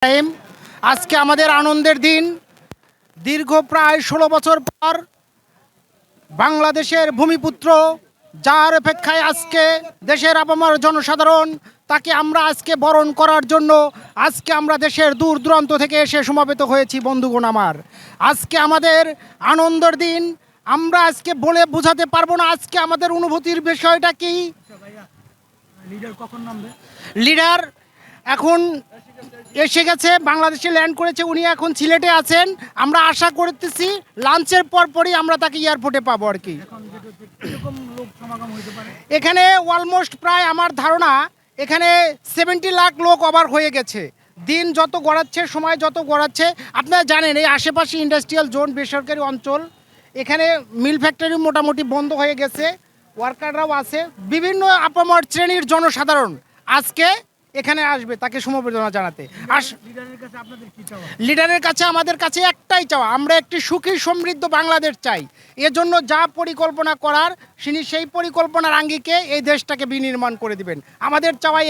Time আজকে আমাদের আনন্দের দিন। দীর্ঘ প্রায় ১৬ বছর পর বাংলাদেশের ভূমিপুত্র, যার অপেক্ষায় আজকে দেশের আপামর জনসাধারণ, তাকে আমরা আজকে বরণ করার জন্য আজকে আমরা দেশের দূর দূরান্ত থেকে এসে সমবেত হয়েছি। বন্ধুগণ আমার, আজকে আমাদের আনন্দের দিন। আমরা আজকে বলে বোঝাতে পারবো না আজকে আমাদের অনুভূতির বিষয়টা কি। লিডার এখন এসে গেছে, বাংলাদেশে ল্যান্ড করেছে, উনি এখন সিলেটে আছেন। আমরা আশা করতেছি লাঞ্চের পরপরই আমরা তাকে এয়ারপোর্টে পাবো আর কি। এখানে অলমোস্ট প্রায় আমার ধারণা এখানে 70 লাখ লোক ওভার হয়ে গেছে। দিন যত গড়াচ্ছে, সময় যত গড়াচ্ছে, আপনারা জানেন এই আশেপাশে ইন্ডাস্ট্রিয়াল জোন, বেসরকারি অঞ্চল, এখানে মিল ফ্যাক্টরি মোটামুটি বন্ধ হয়ে গেছে, ওয়ার্কাররাও আছে। বিভিন্ন আপামর শ্রেণীর জনসাধারণ আজকে এখানে আসবে তাকে সমবেদনা জানাতে। লিডারের কাছে আমাদের কাছে একটাই চাওয়া, আমরা একটি সুখী সমৃদ্ধ বাংলাদেশ চাই। এজন্য যা পরিকল্পনা করার তিনি সেই পরিকল্পনার আঙ্গিকে এই দেশটাকে বিনির্মাণ করে দিবেন। আমাদের চাওয়াই